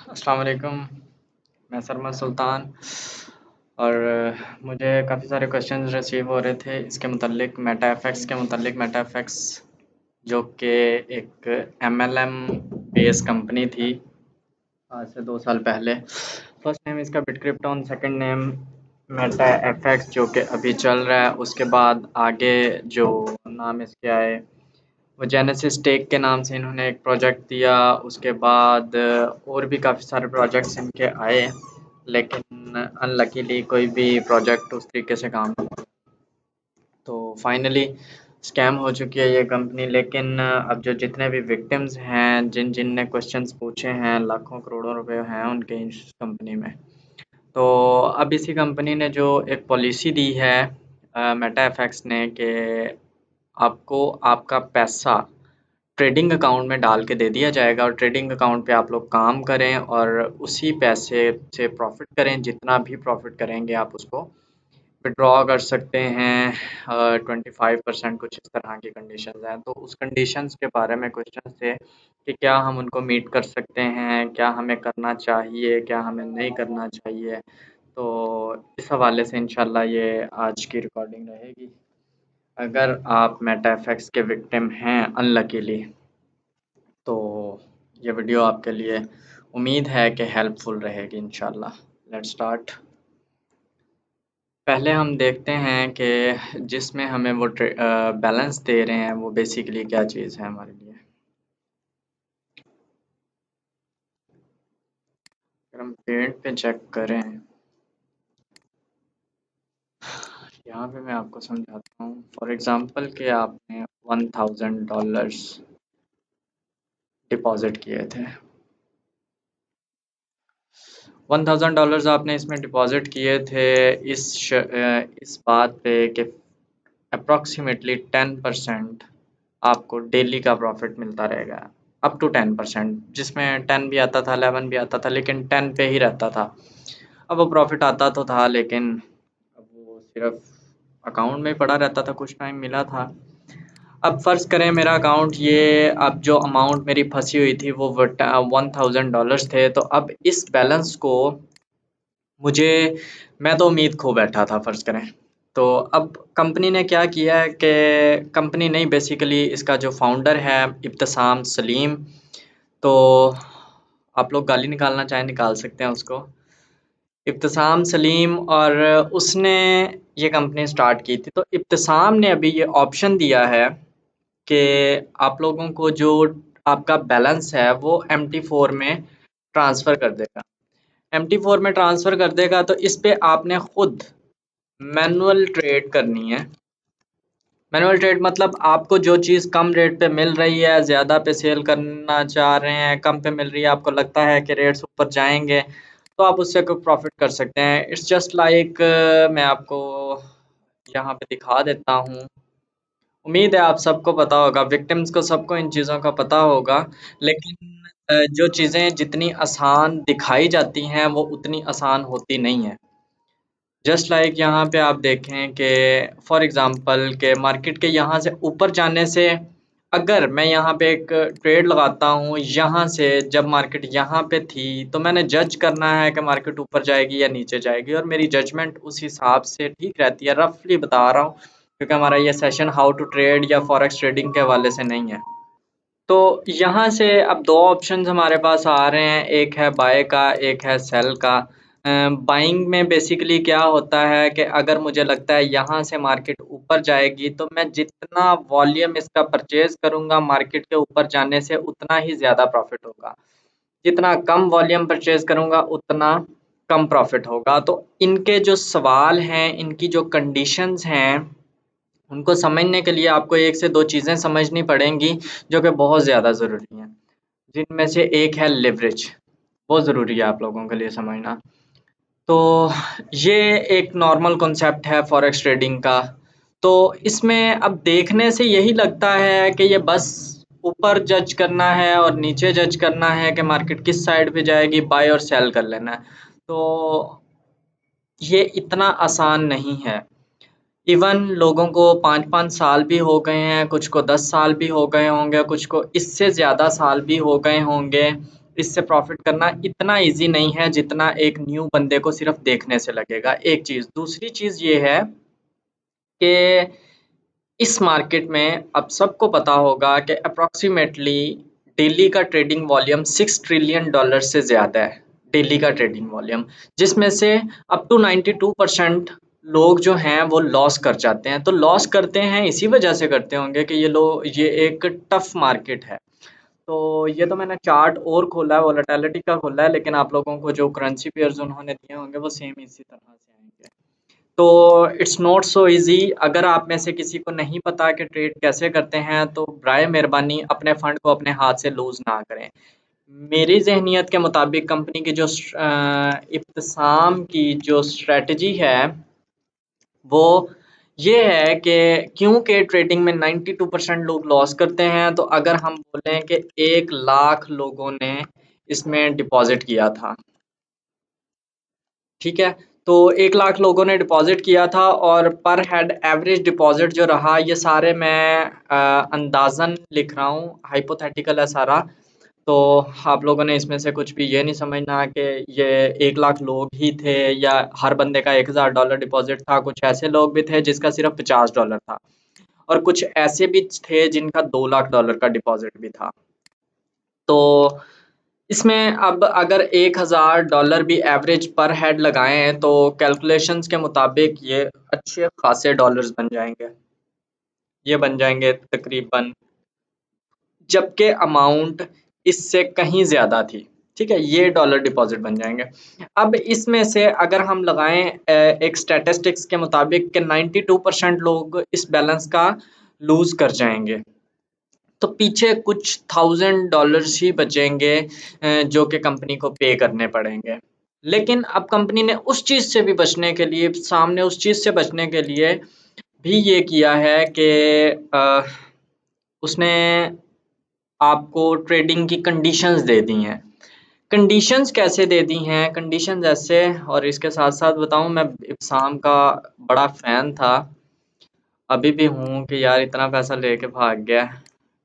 अस्सलाम वालेकुम। मैं सरमद सुल्तान और मुझे काफ़ी सारे क्वेश्चंस रिसीव हो रहे थे इसके मुतल्लिक मेटा एफएक्स के मुतल्लिक। मेटा एफएक्स जो कि एक एमएलएम बेस कंपनी थी आज से 2 साल पहले। फर्स्ट नेम इसका बिटक्रिप्टन, सेकंड नेम मेटा एफएक्स जो कि अभी चल रहा है। उसके बाद आगे जो नाम इसके आए वो जेनेसिस टेक के नाम से इन्होंने एक प्रोजेक्ट दिया। उसके बाद और भी काफ़ी सारे प्रोजेक्ट्स इनके आए, लेकिन अनलकीली कोई भी प्रोजेक्ट उस तरीके से काम नहीं किया। तो फाइनली स्कैम हो चुकी है ये कंपनी। लेकिन अब जो जितने भी विक्टिम्स हैं, जिन जिन ने क्वेश्चंस पूछे हैं, लाखों करोड़ों रुपए हैं उनके इस कंपनी में। तो अब इसी कंपनी ने जो एक पॉलिसी दी है मेटा एफएक्स ने कि आपको आपका पैसा ट्रेडिंग अकाउंट में डाल के दे दिया जाएगा और ट्रेडिंग अकाउंट पे आप लोग काम करें और उसी पैसे से प्रॉफिट करें। जितना भी प्रॉफिट करेंगे आप उसको विड्रॉ कर सकते हैं। 25% कुछ इस तरह की कंडीशंस हैं। तो उस कंडीशंस के बारे में क्वेश्चन थे कि क्या हम उनको मीट कर सकते हैं, क्या हमें करना चाहिए, क्या हमें नहीं करना चाहिए। तो इस हवाले से इंशाल्लाह ये आज की रिकॉर्डिंग रहेगी। अगर आप मेटा एफएक्स के विक्टिम हैं अनलकीली, तो ये वीडियो आपके लिए उम्मीद है कि हेल्पफुल रहेगी इंशाल्लाह। Let's start. पहले हम देखते हैं कि जिसमें हमें वो बैलेंस दे रहे हैं वो बेसिकली क्या चीज़ है हमारे लिए। अगर हम पेड पे चेक करें, यहाँ पे मैं आपको समझाता हूँ। फॉर एग्जांपल कि आपने $1000 डिपॉजिट किए थे। $1000 आपने इसमें डिपॉजिट किए थे इस बात पे कि अप्रॉक्सीमेटली 10% आपको डेली का प्रॉफिट मिलता रहेगा। अप टू 10%, जिसमें 10 भी आता था, 11 भी आता था, लेकिन 10 पे ही रहता था। अब वो प्रॉफिट आता तो था, लेकिन अब वो सिर्फ अकाउंट में पड़ा रहता था, कुछ टाइम मिला था। अब फ़र्ज़ करें मेरा अकाउंट ये, अब जो अमाउंट मेरी फंसी हुई थी वो $1000 थे। तो अब इस बैलेंस को मुझे, मैं तो उम्मीद खो बैठा था फ़र्ज़ करें। तो अब कंपनी ने क्या किया है कि कंपनी नहीं, बेसिकली इसका जो फाउंडर है इब्तिसाम सलीम, तो आप लोग गाली निकालना चाहें निकाल सकते हैं उसको। इब्तिसाम सलीम, और उसने ये कंपनी स्टार्ट की थी। तो इब्तिसाम ने अभी ये ऑप्शन दिया है कि आप लोगों को जो आपका बैलेंस है वो MT4 में ट्रांसफ़र कर देगा। MT4 में ट्रांसफ़र कर देगा, तो इस पे आपने खुद मैनुअल ट्रेड करनी है। मैनुअल ट्रेड मतलब आपको जो चीज़ कम रेट पे मिल रही है, ज़्यादा पे सेल करना चाह रहे हैं, कम पे मिल रही है, आपको लगता है कि रेट्स ऊपर जाएंगे, तो आप उससे कोई प्रॉफिट कर सकते हैं। इट्स जस्ट लाइक, मैं आपको यहाँ पे दिखा देता हूँ। उम्मीद है आप सबको पता होगा, विक्टिम्स को सबको इन चीज़ों का पता होगा। लेकिन जो चीज़ें जितनी आसान दिखाई जाती हैं वो उतनी आसान होती नहीं है। जस्ट लाइक यहाँ पे आप देखें कि फॉर एग्ज़ाम्पल के मार्केट के यहाँ से ऊपर जाने से, अगर मैं यहाँ पे एक ट्रेड लगाता हूँ, यहाँ से जब मार्केट यहाँ पे थी, तो मैंने जज करना है कि मार्केट ऊपर जाएगी या नीचे जाएगी, और मेरी जजमेंट उस हिसाब से ठीक रहती है। रफली बता रहा हूँ, क्योंकि हमारा ये सेशन हाउ टू ट्रेड या फॉरेक्स ट्रेडिंग के हवाले से नहीं है। तो यहाँ से अब दो ऑप्शंस हमारे पास आ रहे हैं, एक है बाय का, एक है सेल का। बाइंग में बेसिकली क्या होता है कि अगर मुझे लगता है यहाँ से मार्केट ऊपर जाएगी, तो मैं जितना वॉल्यूम इसका परचेज करूँगा मार्केट के ऊपर जाने से उतना ही ज़्यादा प्रॉफिट होगा। जितना कम वॉल्यूम परचेज करूँगा उतना कम प्रॉफिट होगा। तो इनके जो सवाल हैं, इनकी जो कंडीशंस हैं, उनको समझने के लिए आपको एक से दो चीज़ें समझनी पड़ेंगी जो कि बहुत ज़्यादा ज़रूरी हैं। जिनमें से एक है लिवरेज, बहुत ज़रूरी है आप लोगों के लिए समझना। तो ये एक नॉर्मल कॉन्सेप्ट है फॉरेक्स ट्रेडिंग का। तो इसमें अब देखने से यही लगता है कि ये बस ऊपर जज करना है और नीचे जज करना है कि मार्केट किस साइड पे जाएगी, बाय और सेल कर लेना है। तो ये इतना आसान नहीं है। इवन लोगों को 5-5 साल भी हो गए हैं, कुछ को 10 साल भी हो गए होंगे, कुछ को इससे ज़्यादा साल भी हो गए होंगे इससे प्रॉफिट करना इतना इजी नहीं है जितना एक न्यू बंदे को सिर्फ देखने से लगेगा। एक चीज़, दूसरी चीज़ ये है कि इस मार्केट में अब सबको पता होगा कि अप्रॉक्सीमेटली डेली का ट्रेडिंग वॉल्यूम $6 ट्रिलियन से ज़्यादा है। डेली का ट्रेडिंग वॉल्यूम, जिसमें से अप टू 92% लोग जो हैं वो लॉस कर जाते हैं। तो लॉस करते हैं इसी वजह से करते होंगे कि ये एक टफ मार्केट है। तो ये तो मैंने चार्ट और खोला है, वोलेटिलिटी का खोला है, लेकिन आप लोगों को जो करेंसी पेयर्स उन्होंने दिए होंगे वो सेम इसी तरह से आएंगे। तो इट्स नॉट सो इजी। अगर आप में से किसी को नहीं पता कि ट्रेड कैसे करते हैं तो बराए मेहरबानी अपने फंड को अपने हाथ से लूज ना करें। मेरी जहनियत के मुताबिक कंपनी की जो इब्तिसाम की जो स्ट्रेटजी है वो ये है कि क्योंकि ट्रेडिंग में 92% लोग लॉस करते हैं, तो अगर हम बोलें कि 1 लाख लोगों ने इसमें डिपॉजिट किया था, ठीक है, तो 1 लाख लोगों ने डिपॉजिट किया था और पर हेड एवरेज डिपॉजिट जो रहा, ये सारे मैं अंदाजन लिख रहा हूँ, हाइपोथेटिकल है सारा। तो आप लोगों ने इसमें से कुछ भी ये नहीं समझना कि ये 1 लाख लोग ही थे या हर बंदे का $1000 डिपॉजिट था। कुछ ऐसे लोग भी थे जिसका सिर्फ $50 था, और कुछ ऐसे भी थे जिनका $2 लाख का डिपॉजिट भी था। तो इसमें अब अगर $1000 भी एवरेज पर हेड लगाएं तो कैलकुलेशंस के मुताबिक ये अच्छे खासे डॉलर्स बन जाएंगे। ये बन जाएंगे तकरीबन, जबकि अमाउंट इससे कहीं ज़्यादा थी। ठीक है, ये डॉलर डिपॉजिट बन जाएंगे। अब इसमें से अगर हम लगाएं एक स्टैटिस्टिक्स के मुताबिक कि 92% लोग इस बैलेंस का लूज कर जाएंगे, तो पीछे कुछ $1000 ही बचेंगे जो कि कंपनी को पे करने पड़ेंगे। लेकिन अब कंपनी ने उस चीज़ से भी बचने के लिए, सामने उस चीज़ से बचने के लिए भी ये किया है कि उसने आपको ट्रेडिंग की कंडीशंस दे दी हैं। कंडीशंस कैसे दे दी हैं? कंडीशंस ऐसे, और इसके साथ साथ बताऊं, मैं इब्साम का बड़ा फ़ैन था, अभी भी हूँ, कि यार इतना पैसा लेके भाग गया,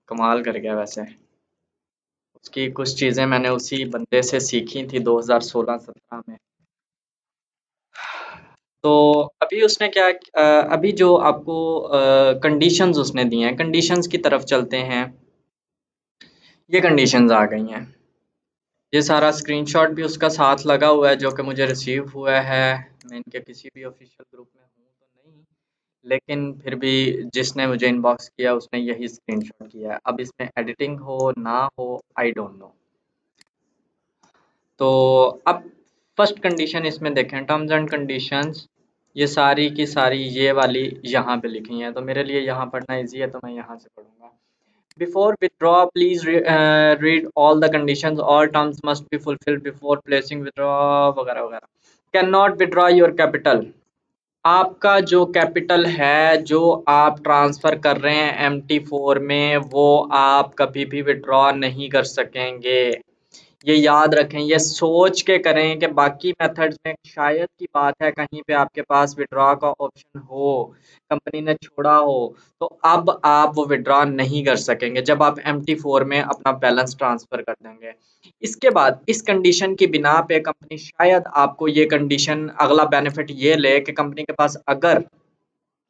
कमाल कर गया। वैसे उसकी कुछ चीज़ें मैंने उसी बंदे से सीखी थी 2016-17 में। तो अभी उसने क्या अभी जो आपको कंडीशंस उसने दी हैं, कंडीशंस की तरफ चलते हैं। ये कंडीशंस आ गई हैं। ये सारा स्क्रीनशॉट भी उसका साथ लगा हुआ है जो कि मुझे रिसीव हुआ है। मैं इनके किसी भी ऑफिशियल ग्रुप में हूँ तो नहीं, लेकिन फिर भी जिसने मुझे इनबॉक्स किया उसने यही स्क्रीनशॉट किया है। अब इसमें एडिटिंग हो ना हो, आई डोंट नो। तो अब फर्स्ट कंडीशन इसमें देखें, टर्म्स एंड कंडीशंस, ये सारी की सारी ये वाली यहाँ पे लिखी हैं, तो मेरे लिए यहाँ पढ़ना इजी है तो मैं यहाँ से पढ़ूंगा। Before withdraw, please read all the conditions. All terms must be fulfilled before placing withdraw वगैरह वगैरह। Cannot withdraw your capital। आपका जो कैपिटल है जो आप ट्रांसफ़र कर रहे हैं MT4 में, वो आप कभी भी विड्रॉ नहीं कर सकेंगे। ये याद रखें, ये सोच के करें कि बाकी मेथड्स में शायद की बात है कहीं पे आपके पास विड्रॉ का ऑप्शन हो, कंपनी ने छोड़ा हो, तो अब आप वो विड्रॉ नहीं कर सकेंगे जब आप MT4 में अपना बैलेंस ट्रांसफ़र कर देंगे। इसके बाद इस कंडीशन की बिना पे कंपनी शायद आपको ये कंडीशन, अगला बेनिफिट ये ले कि कंपनी के पास अगर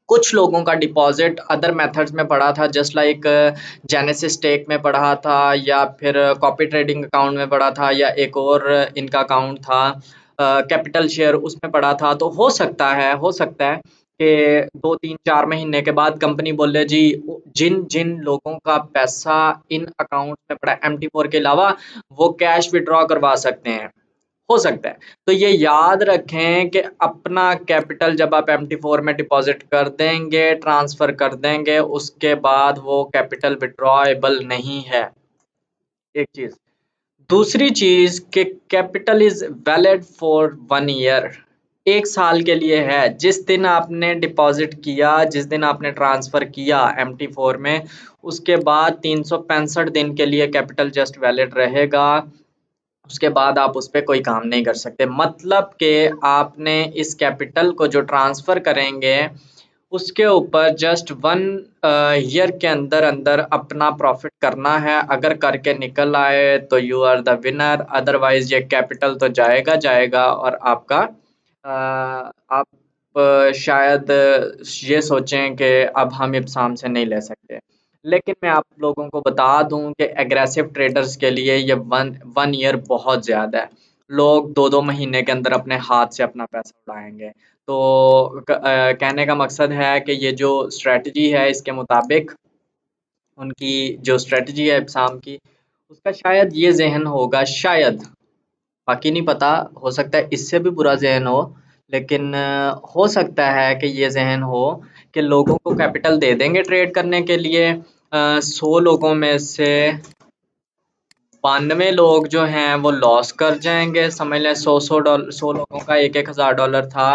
कुछ लोगों का डिपॉजिट अदर मेथड्स में पड़ा था, जस्ट लाइक जेनेसिस टेक में पड़ा था, या फिर कॉपी ट्रेडिंग अकाउंट में पड़ा था, या एक और इनका अकाउंट था कैपिटल शेयर, उसमें पड़ा था, तो हो सकता है कि 2 3 4 महीने के बाद कंपनी बोले जी जिन जिन लोगों का पैसा इन अकाउंट में पड़ा MT4 के अलावा, वो कैश विड्रॉ करवा सकते हैं। हो सकता है। तो ये याद रखें कि अपना कैपिटल जब आप MT4 में डिपॉजिट कर देंगे, ट्रांसफर कर देंगे, उसके बाद वो कैपिटल विड्रॉएबल नहीं है। एक चीज, दूसरी चीज कि capital is valid for 1 year. 1 साल के लिए है। जिस दिन आपने डिपॉजिट किया, जिस दिन आपने ट्रांसफर किया MT4 में, उसके बाद 365 दिन के लिए कैपिटल जस्ट वैलिड रहेगा। उसके बाद आप उस पे कोई काम नहीं कर सकते। मतलब कि आपने इस कैपिटल को जो ट्रांसफ़र करेंगे, उसके ऊपर जस्ट 1 ईयर के अंदर अंदर अपना प्रॉफिट करना है। अगर करके निकल आए तो you are the winner, otherwise ये कैपिटल तो जाएगा जाएगा और आपका आप शायद ये सोचें कि अब हम इब्साम से नहीं ले सकते। लेकिन मैं आप लोगों को बता दूं कि एग्रेसिव ट्रेडर्स के लिए ये वन ईयर बहुत ज़्यादा है। लोग 2-2 महीने के अंदर अपने हाथ से अपना पैसा उड़ाएंगे। तो कहने का मकसद है कि ये जो स्ट्रेटजी है इसके मुताबिक उनकी जो स्ट्रेटजी है इब्साम की, उसका शायद ये ज़हन होगा, शायद, बाकी नहीं पता, हो सकता है इससे भी बुरा ज़हन हो, लेकिन हो सकता है कि ये ज़हन हो कि लोगों को कैपिटल दे देंगे ट्रेड करने के लिए। 100 लोगों में से 92 लोग जो हैं वो लॉस कर जाएंगे। समझ लें 100 लोगों का 1,000 था,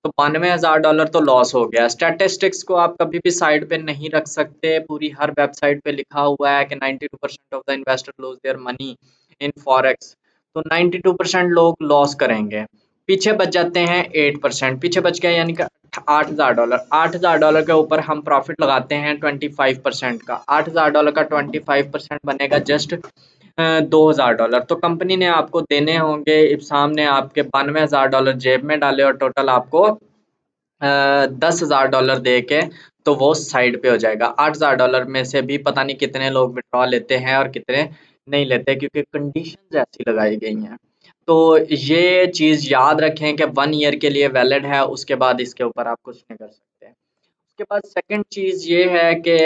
तो $92,000 तो लॉस हो गया। स्टैटिस्टिक्स को आप कभी भी साइड पे नहीं रख सकते। पूरी हर वेबसाइट पे लिखा हुआ है कि 92% of the investor lose their money in forex. तो 92% लोग लॉस करेंगे। पीछे बच जाते हैं 8%, पीछे बच गया यानी कि $8,000। $8,000 के ऊपर हम प्रॉफिट लगाते हैं 25% का। $8,000 का 25% बनेगा जस्ट $2,000। तो कंपनी ने आपको देने होंगे, इब्साम ने आपके $92,000 जेब में डाले और टोटल आपको $10,000 दे के तो वो साइड पे हो जाएगा। $8,000 में से भी पता नहीं कितने लोग विड्रॉ लेते हैं और कितने नहीं लेते, क्योंकि कंडीशंस ऐसी लगाई गई हैं। तो ये चीज़ याद रखें कि 1 ईयर के लिए वैलिड है, उसके बाद इसके ऊपर आप कुछ नहीं कर सकते। उसके बाद सेकंड चीज़ ये है कि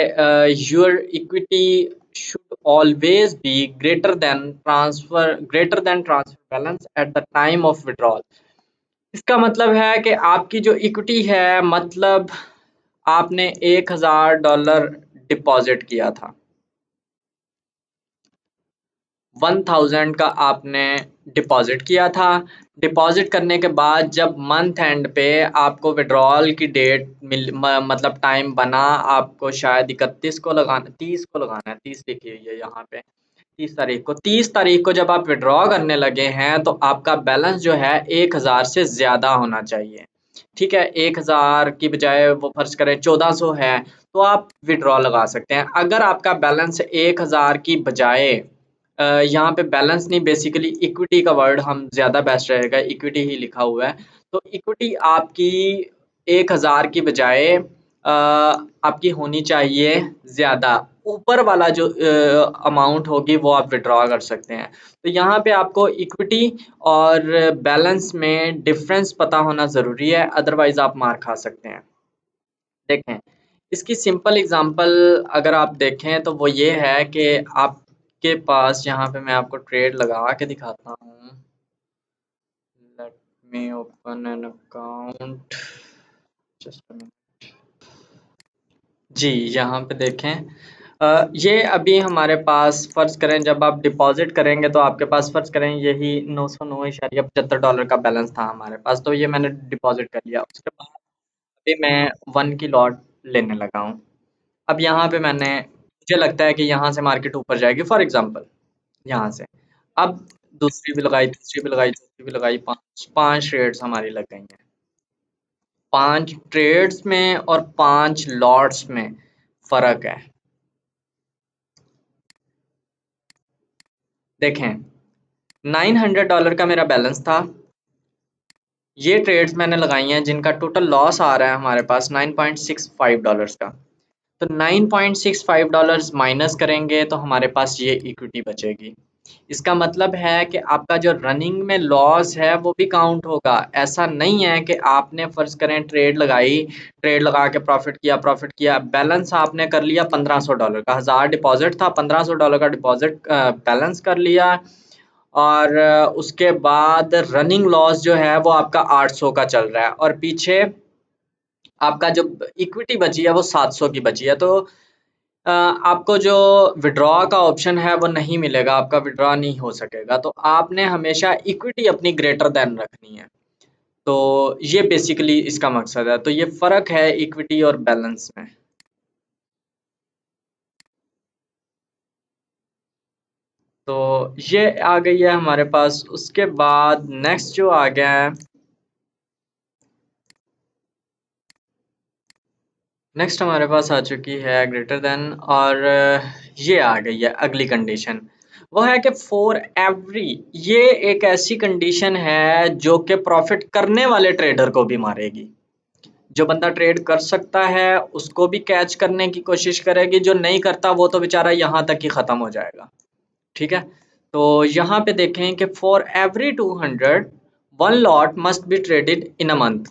your equity should always be greater than transfer balance at the time of withdrawal. इसका मतलब है कि आपकी जो इक्विटी है, मतलब आपने $1,000 डिपॉजिट किया था, 1000 का आपने डिपॉजिट किया था। डिपॉजिट करने के बाद जब मंथ एंड पे आपको विड्रॉल की डेट मतलब टाइम बना, आपको शायद 31 को लगाना, 30 को लगाना है, 30 लिखी हुई है यहाँ पे, 30 तारीख को जब आप विड्रॉ करने लगे हैं तो आपका बैलेंस जो है 1000 से ज्यादा होना चाहिए। ठीक है, 1000 की बजाय वो फर्ज करें 1400 है, तो आप विड्रॉ लगा सकते हैं। अगर आपका बैलेंस 1000 की बजाय यहाँ पे बैलेंस नहीं, बेसिकली इक्विटी का वर्ड हम ज़्यादा बेस्ट रहेगा, इक्विटी ही लिखा हुआ है। तो इक्विटी आपकी 1000 की बजाय आपकी होनी चाहिए ज़्यादा, ऊपर वाला जो अमाउंट होगी वो आप विड्रॉ कर सकते हैं। तो यहाँ पे आपको इक्विटी और बैलेंस में डिफरेंस पता होना ज़रूरी है, अदरवाइज आप मार खा सकते हैं। देखें, इसकी सिंपल एग्जांपल अगर आप देखें तो वो ये है कि आपके पास, यहाँ पे मैं आपको ट्रेड लगा के दिखाता हूँ। Let me open an account, just जी, यहाँ पे देखें, ये अभी हमारे पास फ़र्ज़ करें जब आप डिपॉज़िट करेंगे तो आपके पास फ़र्ज़ करें यही $909.75 का बैलेंस था हमारे पास, तो ये मैंने डिपॉज़िट कर लिया। उसके बाद अभी मैं 1 की लॉट लेने लगा हूँ। अब यहाँ पे मुझे लगता है कि यहाँ से मार्केट ऊपर जाएगी, फॉर एग्ज़ाम्पल यहाँ से। अब दूसरी भी लगाई, तीसरी भी लगाई, चौथी भी लगाई, 5 ट्रेड्स हमारी लग गई हैं। 5 ट्रेड्स में और 5 लॉट्स में फ़र्क है। देखें, $900 का मेरा बैलेंस था। ये ट्रेड्स मैंने लगाई हैं जिनका टोटल लॉस आ रहा है हमारे पास $9.65 का। तो $9.65 माइनस करेंगे तो हमारे पास ये इक्विटी बचेगी। इसका मतलब है कि आपका जो रनिंग में लॉस है वो भी काउंट होगा। ऐसा नहीं है कि आपने फ़र्ज़ करें ट्रेड लगाई, ट्रेड लगा के प्रॉफिट किया, बैलेंस आपने कर लिया $1500 का, 1000 डिपॉजिट था, $1500 का डिपॉजिट बैलेंस कर लिया, और उसके बाद रनिंग लॉस जो है वो आपका 800 का चल रहा है, और पीछे आपका जो इक्विटी बची है वो 700 की बची है। तो आपको जो विड्रॉ का ऑप्शन है वो नहीं मिलेगा, आपका विड्रॉ नहीं हो सकेगा। तो आपने हमेशा इक्विटी अपनी ग्रेटर देन रखनी है। तो ये बेसिकली इसका मकसद है। तो ये फ़र्क है इक्विटी और बैलेंस में। तो ये आ गई है हमारे पास। उसके बाद नेक्स्ट जो आ गया है नेक्स्ट हमारे पास आ चुकी है ग्रेटर देन, और ये आ गई है अगली कंडीशन। वो है कि फॉर एवरी, ये एक ऐसी कंडीशन है जो कि प्रॉफिट करने वाले ट्रेडर को भी मारेगी। जो बंदा ट्रेड कर सकता है उसको भी कैच करने की कोशिश करेगी, जो नहीं करता वो तो बेचारा यहाँ तक ही खत्म हो जाएगा। ठीक है, तो यहाँ पे देखें कि for every 200 one lot must be traded in a month.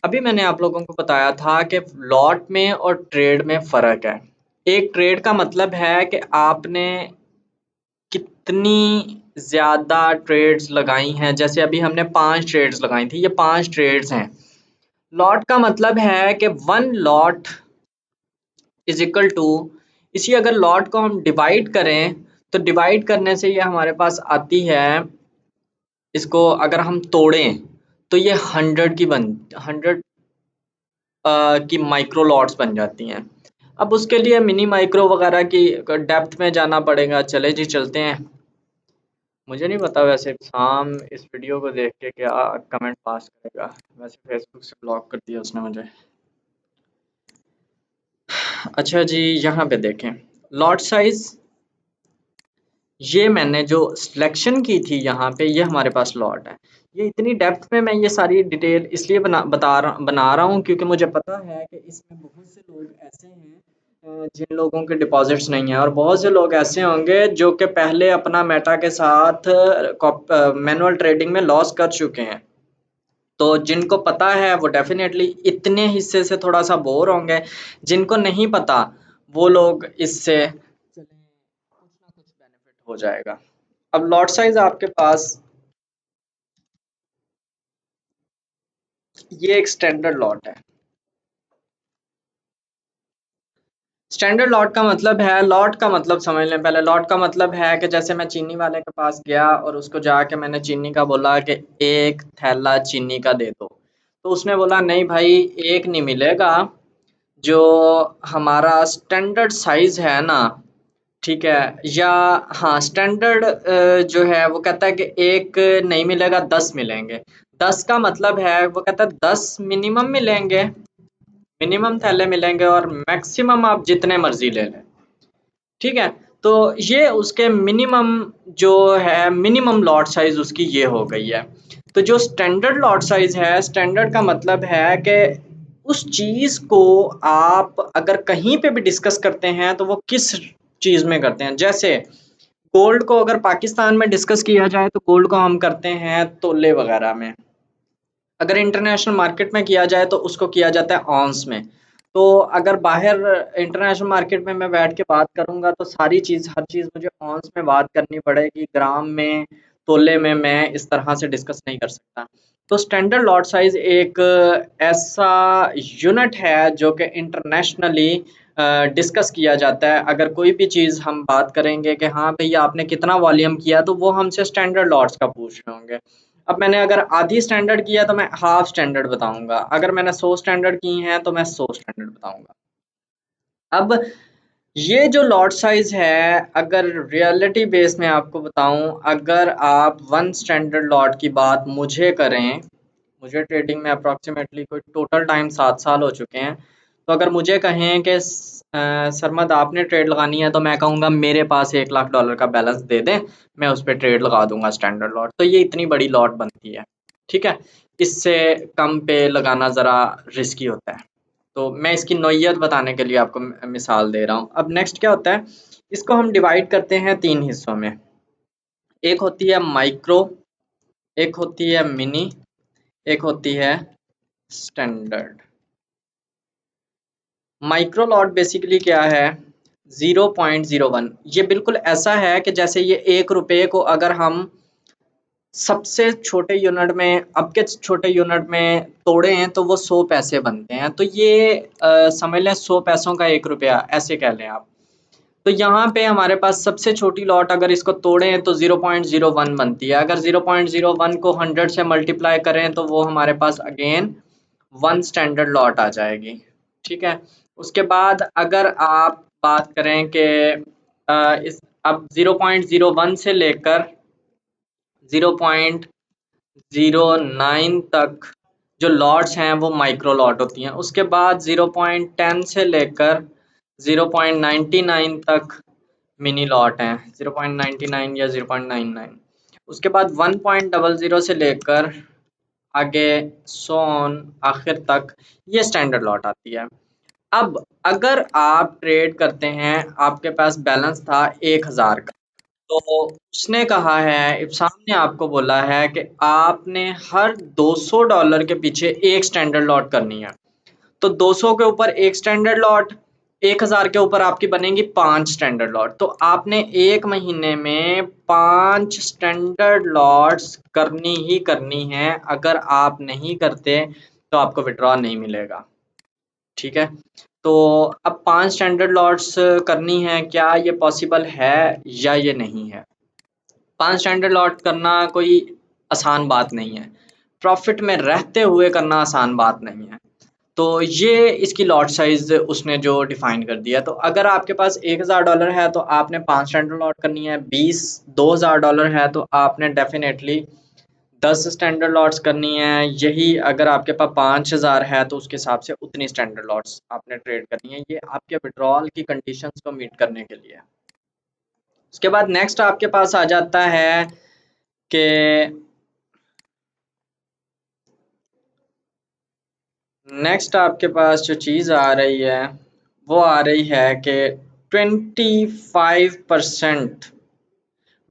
अभी मैंने आप लोगों को बताया था कि लॉट में और ट्रेड में फ़र्क है। एक ट्रेड का मतलब है कि आपने कितनी ज़्यादा ट्रेड्स लगाई हैं। जैसे अभी हमने 5 ट्रेड्स लगाई थी, ये 5 ट्रेड्स हैं। लॉट का मतलब है कि 1 लॉट इज़ इक्वल टू, इसी अगर लॉट को हम डिवाइड करें तो डिवाइड करने से ये हमारे पास आती है, इसको अगर हम तोड़ें तो ये 100 की माइक्रो लॉट्स बन जाती हैं। अब उसके लिए मिनी माइक्रो वगैरह की डेप्थ में जाना पड़ेगा। चले जी चलते हैं। मुझे नहीं पता वैसे शाम इस वीडियो को देख के क्या कमेंट पास करेगा। वैसे फेसबुक से ब्लॉक कर दिया उसने मुझे। अच्छा जी, यहाँ पे देखें लॉट साइज, ये मैंने जो सिलेक्शन की थी यहाँ पे, ये हमारे पास लॉट है। ये इतनी डेप्थ में मैं ये सारी डिटेल इसलिए बना रहा हूँ क्योंकि मुझे पता है कि इसमें बहुत से लोग ऐसे हैं जिन लोगों के डिपॉजिट्स नहीं है, और बहुत से लोग ऐसे होंगे जो कि पहले अपना मेटा के साथ मैनुअल ट्रेडिंग में लॉस कर चुके हैं। तो जिनको पता है वो डेफिनेटली इतने हिस्से से थोड़ा सा बोर होंगे। जिनको नहीं पता वो लोग इससे चलें, कुछ ना कुछ बेनिफिट हो जाएगा। अब लॉट साइज आपके पास, ये एक स्टैंडर्ड लॉट है। स्टैंडर्ड लॉट का मतलब है, लॉट का मतलब समझ लें पहले। लॉट का मतलब है कि जैसे मैं चीनी वाले के पास गया और उसको जाके मैंने चीनी का बोला कि एक थैला चीनी का दे दो, तो उसने बोला नहीं भाई, एक नहीं मिलेगा। जो हमारा स्टैंडर्ड साइज है ना, ठीक है, या हाँ स्टैंडर्ड जो है वो कहता है कि एक नहीं मिलेगा, 10 मिलेंगे। 10 का मतलब है वो कहता है 10 मिनिमम मिलेंगे, मिनिमम थैले मिलेंगे, और मैक्सिमम आप जितने मर्जी ले लें। ठीक है, तो ये उसके मिनिमम जो है, मिनिमम लॉट साइज उसकी ये हो गई है। तो जो स्टैंडर्ड लॉट साइज है, स्टैंडर्ड का मतलब है कि उस चीज को आप अगर कहीं पे भी डिस्कस करते हैं तो वो किस चीज में करते हैं। जैसे गोल्ड को अगर पाकिस्तान में डिस्कस किया जाए तो गोल्ड को हम करते हैं तोले वगैरह में। अगर इंटरनेशनल मार्केट में किया जाए तो उसको किया जाता है ऑन्स में। तो अगर बाहर इंटरनेशनल मार्केट में मैं बैठ के बात करूंगा तो सारी चीज़, हर चीज़ मुझे ऑन्स में बात करनी पड़ेगी। ग्राम में, तोले में मैं इस तरह से डिस्कस नहीं कर सकता। तो स्टैंडर्ड लॉट साइज एक ऐसा यूनिट है जो कि इंटरनेशनली डिस्कस किया जाता है। अगर कोई भी चीज़ हम बात करेंगे कि हाँ भैया आपने कितना वॉल्यूम किया, तो वो हमसे स्टैंडर्ड लॉट्स का पूछ रहे होंगे। अब मैंने अगर आधी स्टैंडर्ड किया तो मैं हाफ स्टैंडर्ड बताऊंगा। अगर मैंने 100 स्टैंडर्ड की हैं तो मैं 100 स्टैंडर्ड बताऊंगा। अब ये जो लॉट साइज है, अगर रियलिटी बेस में आपको बताऊं, अगर आप 1 स्टैंडर्ड लॉट की बात मुझे करें, मुझे ट्रेडिंग में अप्रॉक्सीमेटली कोई टोटल टाइम 7 साल हो चुके हैं। तो अगर मुझे कहें कि सरमद आपने ट्रेड लगानी है, तो मैं कहूँगा मेरे पास $1 लाख का बैलेंस दे दें, मैं उस पर ट्रेड लगा दूंगा स्टैंडर्ड लॉट। तो ये इतनी बड़ी लॉट बनती है। ठीक है, इससे कम पे लगाना ज़रा रिस्की होता है। तो मैं इसकी नौइयत बताने के लिए आपको मिसाल दे रहा हूँ। अब नेक्स्ट क्या होता है, इसको हम डिवाइड करते हैं 3 हिस्सों में। एक होती है माइक्रो, एक होती है मिनी, एक होती है स्टैंडर्ड। माइक्रो लॉट बेसिकली क्या है, 0.01। ये बिल्कुल ऐसा है कि जैसे ये 1 रुपये को अगर हम सबसे छोटे यूनिट में, अब के छोटे यूनिट में तोड़े हैं तो वो 100 पैसे बनते हैं। तो ये समझ लें 100 पैसों का 1 रुपया, ऐसे कह लें आप। तो यहाँ पे हमारे पास सबसे छोटी लॉट अगर इसको तोड़ें तो 0.01 बनती है। अगर 0.01 को 100 से मल्टीप्लाई करें तो वो हमारे पास अगेन 1 स्टैंडर्ड लॉट आ जाएगी। ठीक है, उसके बाद अगर आप बात करें कि इस अब 0.01 से लेकर 0.09 तक जो लॉट्स हैं वो माइक्रो लॉट होती हैं। उसके बाद 0.10 से लेकर 0.99 तक मिनी लॉट हैं, 0.99 या 0.99। उसके बाद 1.00 से लेकर आगे सो ऑन आखिर तक ये स्टैंडर्ड लॉट आती है। अब अगर आप ट्रेड करते हैं, आपके पास बैलेंस था 1000 का, तो उसने कहा है, इब्साम ने आपको बोला है कि आपने हर $200 के पीछे एक स्टैंडर्ड लॉट करनी है। तो 200 के ऊपर एक स्टैंडर्ड लॉट, 1000 के ऊपर आपकी बनेगी 5 स्टैंडर्ड लॉट। तो आपने एक महीने में 5 स्टैंडर्ड लॉट्स करनी ही करनी है। अगर आप नहीं करते तो आपको विड्रॉ नहीं मिलेगा। ठीक है, तो अब 5 स्टैंडर्ड लॉट्स करनी है, क्या ये पॉसिबल है या ये नहीं है? 5 स्टैंडर्ड लॉट करना कोई आसान बात नहीं है, प्रॉफिट में रहते हुए करना आसान बात नहीं है। तो ये इसकी लॉट साइज उसने जो डिफाइन कर दिया। तो अगर आपके पास $1000 है तो आपने 5 स्टैंडर्ड लॉट करनी है। 20,000 है तो आपने डेफिनेटली 10 स्टैंडर्ड लॉट्स करनी है। यही अगर आपके पास 5000 है तो उसके हिसाब से उतनी स्टैंडर्ड लॉट्स आपने ट्रेड करनी है। ये आपके विड्रॉल की कंडीशंस को मीट करने के लिए। उसके बाद नेक्स्ट आपके पास आ जाता है कि नेक्स्ट आपके पास जो चीज़ आ रही है वो आ रही है कि 25%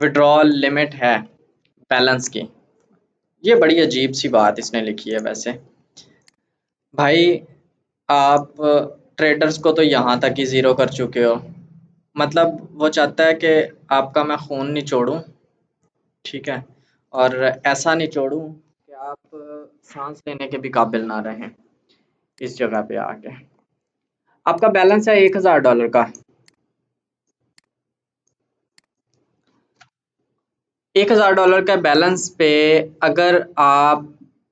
विड्रॉल लिमिट है बैलेंस की। ये बड़ी अजीब सी बात इसने लिखी है वैसे। भाई, आप ट्रेडर्स को तो यहाँ तक ही ज़ीरो कर चुके हो। मतलब वो चाहता है कि आपका मैं खून निचोड़ूं, ठीक है, और ऐसा निचोड़ूं कि आप सांस लेने के भी काबिल ना रहें इस जगह पे आके। आपका बैलेंस है $1000 का। $1000 का बैलेंस पे अगर आप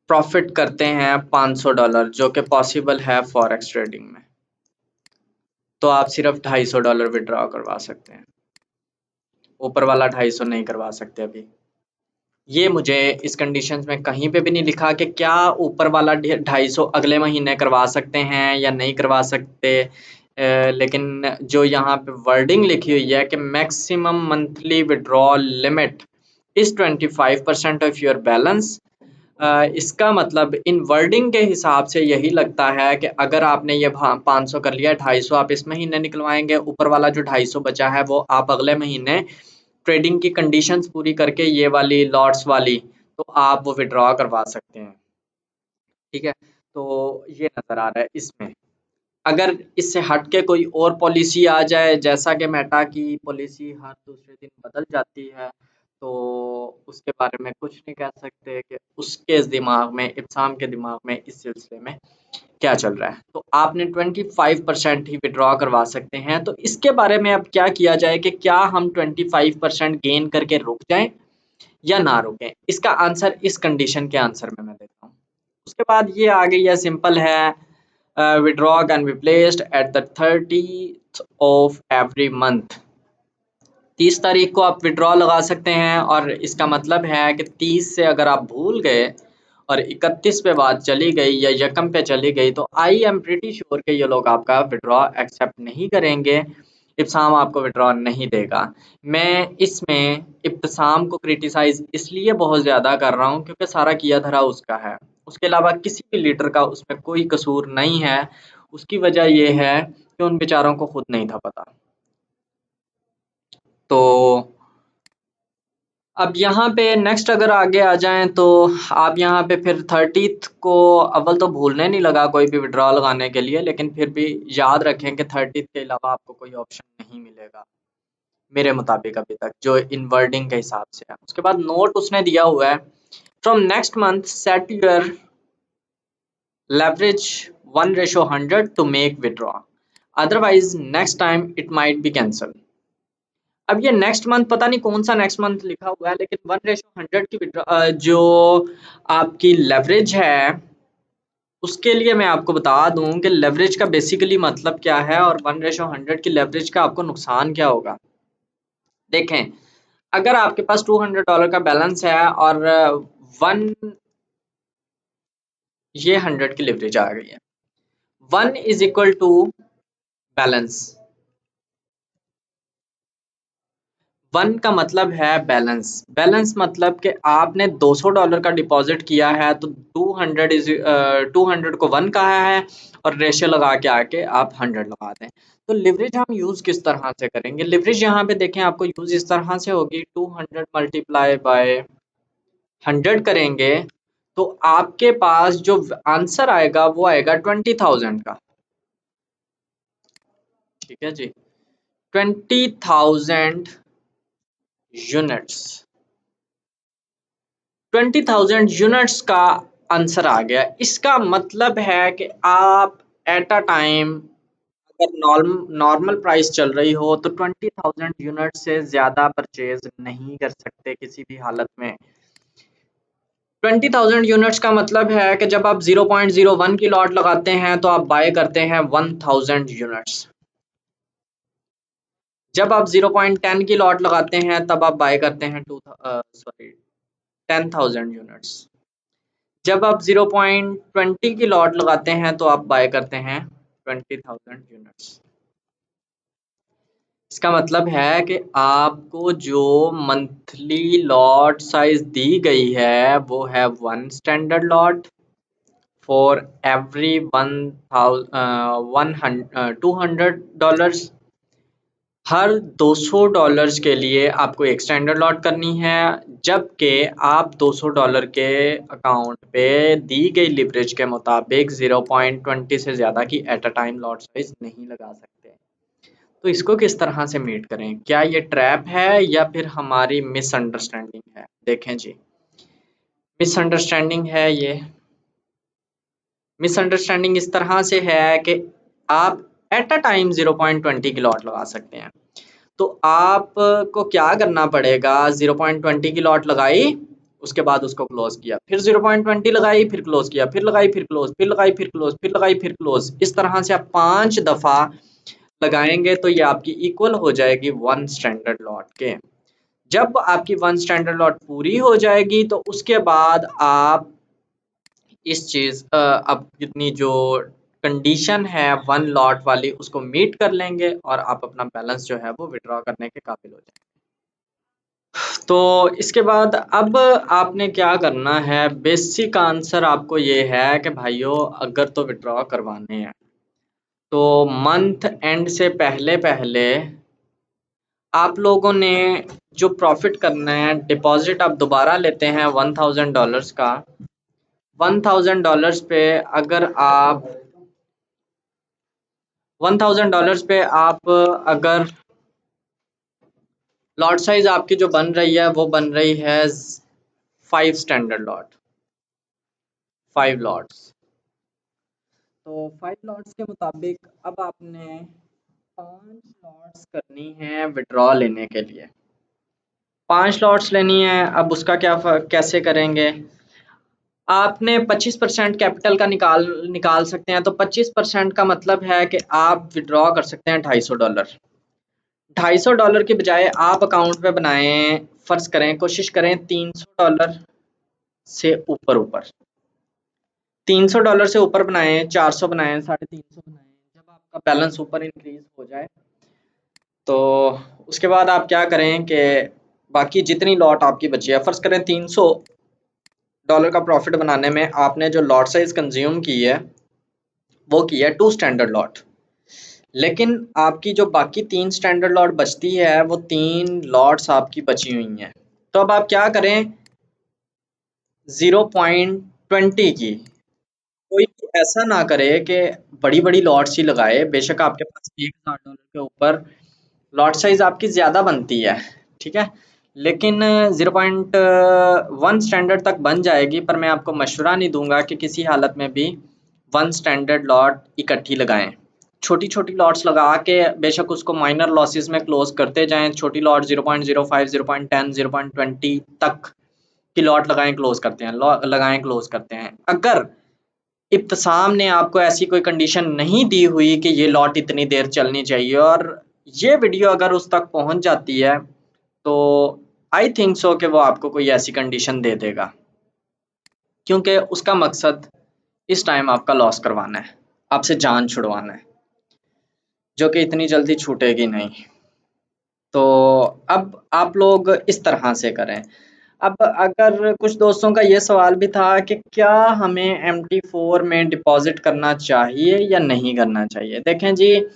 प्रॉफिट करते हैं $500, जो कि पॉसिबल है फॉरेक्स ट्रेडिंग में, तो आप सिर्फ $250 विड्रॉ करवा सकते हैं। ऊपर वाला 250 नहीं करवा सकते अभी। ये मुझे इस कंडीशंस में कहीं पे भी नहीं लिखा कि क्या ऊपर वाला 250 अगले महीने करवा सकते हैं या नहीं करवा सकते। लेकिन जो यहाँ पे वर्डिंग लिखी हुई है कि maximum monthly withdrawal limit is 25% of your balance, इसका मतलब इन वर्डिंग के हिसाब से यही लगता है कि अगर आपने ये 500 कर लिया, 250 आप इस महीने निकलवाएंगे, ऊपर वाला जो 250 बचा है वो आप अगले महीने ट्रेडिंग की कंडीशंस पूरी करके ये वाली लॉट्स वाली तो आप वो विड्रॉ करवा सकते हैं। ठीक है, तो ये नज़र आ रहा है इसमें। अगर इससे हट के कोई और पॉलिसी आ जाए, जैसा कि मेटा की पॉलिसी हर दूसरे दिन बदल जाती है, तो उसके बारे में कुछ नहीं कह सकते कि उसके दिमाग में, इब्साम के दिमाग में इस सिलसिले में क्या चल रहा है। तो आपने 25% ही विड्रॉ करवा सकते हैं। तो इसके बारे में अब क्या किया जाए कि क्या हम 25% गेन करके रुक जाएं या ना रुकें? इसका आंसर इस कंडीशन के आंसर में मैं देता हूँ। उसके बाद ये आ गई है, सिंपल है, withdraw can be placed at the 30th of every month. 30 तारीख को आप विड्रॉ लगा सकते हैं, और इसका मतलब है कि 30 से अगर आप भूल गए और 31 पे बात चली गई या यकम पे चली गई, तो आई एम प्रिटी श्योर कि ये लोग आपका विड्रॉ एक्सेप्ट नहीं करेंगे। इब्साम आपको विड्रॉ नहीं देगा। मैं इसमें इब्तिसाम को क्रिटिसाइज इसलिए बहुत ज़्यादा कर रहा हूँ क्योंकि सारा किया धरा उसका है। उसके अलावा किसी भी लीडर का उसमें कोई कसूर नहीं है। उसकी वजह ये है कि उन बेचारों को खुद नहीं था पता। तो अब यहाँ पे नेक्स्ट अगर आगे आ जाएं तो आप यहाँ पे फिर 30th को, अव्वल तो भूलने नहीं लगा कोई भी विड्रॉ लगाने के लिए, लेकिन फिर भी याद रखें कि 30th के अलावा आपको कोई ऑप्शन नहीं मिलेगा मेरे मुताबिक अभी तक, जो इन वर्डिंग के हिसाब से है। उसके बाद नोट उसने दिया हुआ है, from next month set your leverage 1:100 to make withdraw, otherwise next time it might be cancelled। अब ये नेक्स्ट मंथ पता नहीं कौन सा नेक्स्ट मंथ लिखा हुआ है, लेकिन 1:100 की जो आपकी लेवरेज है उसके लिए मैं आपको बता दूं कि लेवरेज का बेसिकली मतलब क्या है और 1:100 की लेवरेज का आपको नुकसान क्या होगा। देखें, अगर आपके पास $200 का बैलेंस है और वन ये 100 की लिवरेज आ गई है। 1 इज इक्वल टू बैलेंस। 1 का मतलब है बैलेंस। बैलेंस मतलब कि आपने $200 का डिपॉजिट किया है तो 200 को 1 कहा है और रेशियो लगा के आके आप 100 लगा दें। तो लिवरेज हम यूज किस तरह से करेंगे? लिवरेज यहाँ पे देखें आपको यूज इस तरह से होगी, 200 मल्टीप्लाई बाय 100 करेंगे तो आपके पास जो आंसर आएगा वो आएगा 20,000 का। ठीक है जी, 20,000 यूनिट्स। 20,000 यूनिट्स का आंसर आ गया। इसका मतलब है कि आप एट अ टाइम अगर नॉर्मल प्राइस चल रही हो तो 20,000 यूनिट से ज्यादा परचेज नहीं कर सकते किसी भी हालत में। 20,000 यूनिट्स का मतलब है कि जब आप 0.01 की लॉट लगाते हैं तो आप बाय करते हैं 1000 यूनिट्स। जब आप 0.10 की लॉट लगाते हैं तब आप बाय करते हैं 10,000 यूनिट्स। जब आप 0.20 की लॉट लगाते हैं तो आप बाय करते हैं 20,000 यूनिट्स। इसका मतलब है कि आपको जो मंथली लॉट साइज दी गई है वो है 1 standard lot for every 200 dollars. हर $200 के लिए आपको एक स्टैंडर्ड लॉट करनी है, जबकि आप $200 के अकाउंट पे दी गई लिवरेज के मुताबिक 0.20 से ज़्यादा की at a time lot size नहीं लगा सकते। तो इसको किस तरह से मीट करें? क्या ये ट्रैप है या फिर हमारी मिसअंडरस्टैंडिंग है? देखें जी, मिसअंडरस्टैंडिंग है ये। मिसअंडरस्टैंडिंग इस तरह से है कि आप एट अ टाइम 0.20 की लॉट लगा सकते हैं। तो आपको क्या करना पड़ेगा? 0.20 की लॉट लगाई, उसके बाद उसको क्लोज किया, फिर 0.20 लगाई, फिर क्लोज किया, फिर लगाई, फिर क्लोज, फिर लगाई, फिर क्लोज, फिर लगाई, फिर क्लोज। इस तरह से आप 5 दफा लगाएंगे तो ये आपकी इक्वल हो जाएगी 1 स्टैंडर्ड लॉट के। जब आपकी 1 स्टैंडर्ड लॉट पूरी हो जाएगी तो उसके बाद आप इस चीज अपनी जो कंडीशन है 1 लॉट वाली उसको मीट कर लेंगे और आप अपना बैलेंस जो है वो विड्रॉ करने के काबिल हो जाएंगे। तो इसके बाद अब आपने क्या करना है? बेसिक आंसर आपको ये है कि भाइयों अगर तो विड्रॉ करवाने हैं तो मंथ एंड से पहले पहले आप लोगों ने जो प्रॉफिट करना है, डिपॉजिट आप दोबारा लेते हैं $1,000 का। $1,000 पे अगर आप $1,000 पे आप अगर लॉट साइज आपकी जो बन रही है वो बन रही है 5 स्टैंडर्ड लॉट, 5 लॉट्स। तो 5 लॉट्स के मुताबिक अब आपने 5 लॉट्स करनी है विड्रॉ लेने के लिए। 5 लॉट्स लेनी है। अब उसका क्या कैसे करेंगे? आपने 25% कैपिटल का निकाल सकते हैं। तो 25% का मतलब है कि आप विड्रॉ कर सकते हैं $250। $250 की बजाय आप अकाउंट पे बनाएं, फर्ज करें, कोशिश करें $300 से ऊपर ऊपर, $300 से ऊपर बनाएं, 400 बनाएं, 350 बनाएं। जब आपका बैलेंस ऊपर इंक्रीज हो जाए तो उसके बाद आप क्या करें कि बाकी जितनी लॉट आपकी बची है, फर्ज करें $300 का प्रॉफिट बनाने में आपने जो लॉट साइज कंज्यूम की है वो की है 2 स्टैंडर्ड लॉट, लेकिन आपकी जो बाकी 3 स्टैंडर्ड लॉट बचती है वो 3 लॉट्स आपकी बची हुई हैं। तो अब आप क्या करें? 0.20 की कोई भी ऐसा ना करे कि बड़ी बड़ी लॉट्स ही लगाए। बेशक आपके पास $1,000 के ऊपर लॉट साइज आपकी ज़्यादा बनती है, ठीक है, लेकिन 0.1 स्टैंडर्ड तक बन जाएगी। पर मैं आपको मशवरा नहीं दूंगा कि किसी हालत में भी 1 स्टैंडर्ड लॉट इकट्ठी लगाएं। छोटी छोटी लॉट्स लगा के बेशक उसको माइनर लॉसेस में क्लोज करते जाएं। छोटी लॉट 0.05, 0.10, 0.20 तक की लॉट लगाएं, क्लोज करते हैं, लगाएं, क्लोज करते हैं। अगर इब्तिसाम ने आपको ऐसी कोई कंडीशन नहीं दी हुई कि ये लॉट इतनी देर चलनी चाहिए और ये वीडियो अगर उस तक पहुंच जाती है तो आई थिंक सो कि वो आपको कोई ऐसी कंडीशन दे देगा, क्योंकि उसका मकसद इस टाइम आपका लॉस करवाना है, आपसे जान छुड़वाना है, जो कि इतनी जल्दी छूटेगी नहीं। तो अब आप लोग इस तरह से करें। अब अगर कुछ दोस्तों का ये सवाल भी था कि क्या हमें MT4 में डिपॉजिट करना चाहिए या नहीं करना चाहिए। देखें जी,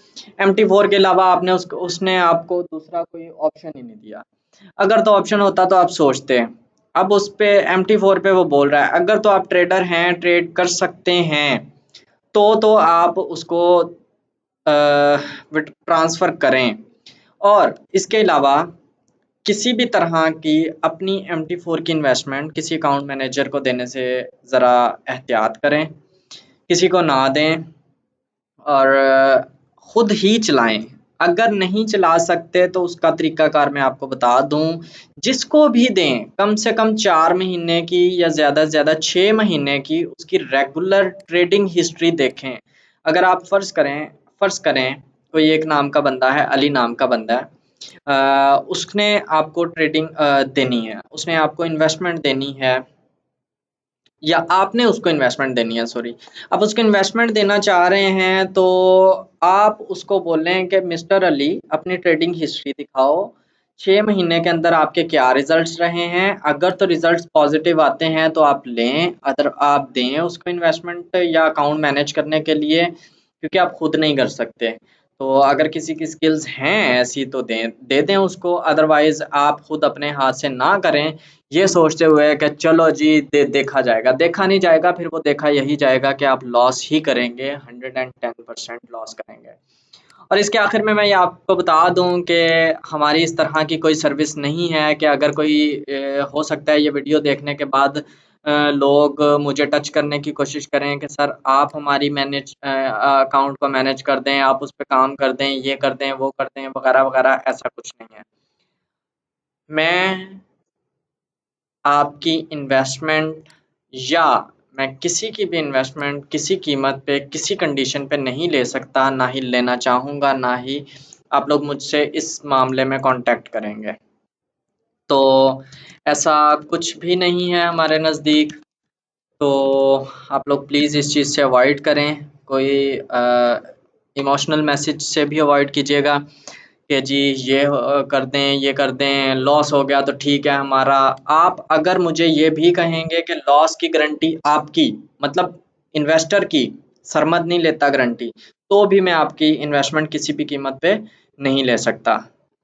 MT4 के अलावा आपने उसने आपको दूसरा कोई ऑप्शन ही नहीं दिया। अगर तो ऑप्शन होता तो आप सोचते। अब उस पे MT4 पे वो बोल रहा है अगर तो आप ट्रेडर हैं, ट्रेड कर सकते हैं, तो आप उसको ट्रांसफर करें। और इसके अलावा किसी भी तरह की अपनी MT4 की इन्वेस्टमेंट किसी अकाउंट मैनेजर को देने से ज़रा एहतियात करें, किसी को ना दें और खुद ही चलाएं। अगर नहीं चला सकते तो उसका तरीकाकार मैं आपको बता दूं। जिसको भी दें कम से कम 4 महीने की या ज़्यादा से ज़्यादा 6 महीने की उसकी रेगुलर ट्रेडिंग हिस्ट्री देखें। अगर आप फ़र्ज़ करें कोई एक नाम का बंदा है, अली नाम का बंदा है, उसने आपको ट्रेडिंग देनी है, उसने आपको इन्वेस्टमेंट देनी है, या आपने उसको इन्वेस्टमेंट देनी है, सॉरी, आप उसको इन्वेस्टमेंट देना चाह रहे हैं, तो आप उसको बोलें कि मिस्टर अली अपनी ट्रेडिंग हिस्ट्री दिखाओ, 6 महीने के अंदर आपके क्या रिजल्ट्स रहे हैं। अगर तो रिजल्ट्स पॉजिटिव आते हैं तो आप लें, अदर आप दें उसको इन्वेस्टमेंट या अकाउंट मैनेज करने के लिए, क्योंकि आप खुद नहीं कर सकते। तो अगर किसी की स्किल्स हैं ऐसी तो दे दें उसको, अदरवाइज आप खुद अपने हाथ से ना करें, ये सोचते हुए कि चलो जी देखा जाएगा। देखा नहीं जाएगा, फिर वो देखा यही जाएगा कि आप लॉस ही करेंगे, 110% लॉस करेंगे। और इसके आखिर में मैं ये आपको बता दूं कि हमारी इस तरह की कोई सर्विस नहीं है कि अगर कोई हो सकता है ये वीडियो देखने के बाद लोग मुझे टच करने की कोशिश करें कि सर आप हमारी अकाउंट को मैनेज कर दें, आप उस पर काम कर दें, ये कर दें, वो कर दें, वगैरह वगैरह। ऐसा कुछ नहीं है। मैं आपकी इन्वेस्टमेंट या मैं किसी की भी इन्वेस्टमेंट किसी कीमत पे किसी कंडीशन पे नहीं ले सकता, ना ही लेना चाहूँगा, ना ही आप लोग मुझसे इस मामले में कांटेक्ट करेंगे। तो ऐसा कुछ भी नहीं है हमारे नज़दीक। तो आप लोग प्लीज़ इस चीज़ से अवॉइड करें। कोई इमोशनल मैसेज से भी अवॉइड कीजिएगा कि जी ये कर दें, ये कर दें, लॉस हो गया तो ठीक है हमारा। आप अगर मुझे ये भी कहेंगे कि लॉस की गारंटी आपकी, मतलब इन्वेस्टर की, सरमद नहीं लेता गारंटी, तो भी मैं आपकी इन्वेस्टमेंट किसी भी कीमत पे नहीं ले सकता।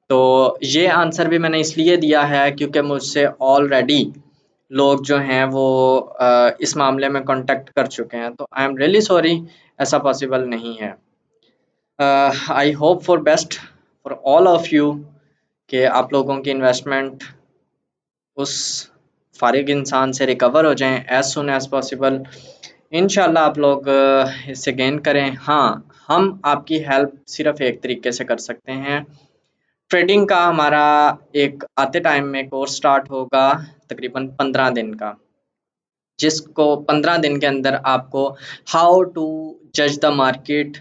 तो ये आंसर भी मैंने इसलिए दिया है क्योंकि मुझसे ऑलरेडी लोग जो हैं वो इस मामले में कांटेक्ट कर चुके हैं। तो आई एम रियली सॉरी, ऐसा पॉसिबल नहीं है। I hope for best for all of you कि आप लोगों की इन्वेस्टमेंट उस फारिग इंसान से रिकवर हो जाएं एज सुन एज पॉसिबल। इंशाल्लाह आप लोग इससे गेन करें। हाँ, हम आपकी हेल्प सिर्फ एक तरीके से कर सकते हैं। ट्रेडिंग का हमारा एक आते टाइम में कोर्स स्टार्ट होगा, तकरीबन 15 दिन का, जिसको 15 दिन के अंदर आपको हाउ टू जज द मार्केट,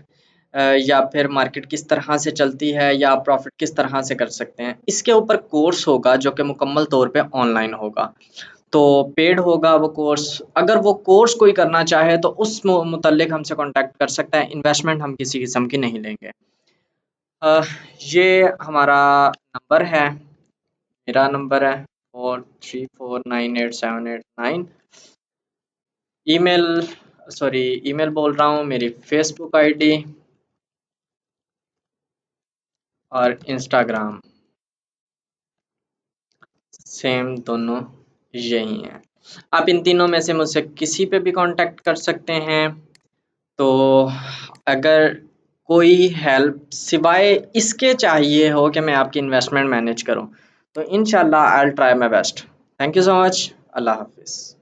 या फिर मार्केट किस तरह से चलती है या आप प्रॉफिट किस तरह से कर सकते हैं, इसके ऊपर कोर्स होगा जो कि मुकम्मल तौर पे ऑनलाइन होगा। तो पेड होगा वो कोर्स। अगर वो कोर्स कोई करना चाहे तो उस मुतल्लिक हमसे कांटेक्ट कर सकता है। इन्वेस्टमेंट हम किसी किस्म की नहीं लेंगे। अ, ये हमारा नंबर है, मेरा नंबर है 43498789। ईमेल, सॉरी, ईमेल बोल रहा हूँ, मेरी फेसबुक आईडी और इंस्टाग्राम सेम, दोनों यही हैं। आप इन तीनों में से मुझसे किसी पे भी कांटेक्ट कर सकते हैं। तो अगर कोई हेल्प सिवाय इसके चाहिए हो कि मैं आपकी इन्वेस्टमेंट मैनेज करूं, तो इंशाल्लाह I will try my best. Thank you so much. Allah हाफिज़।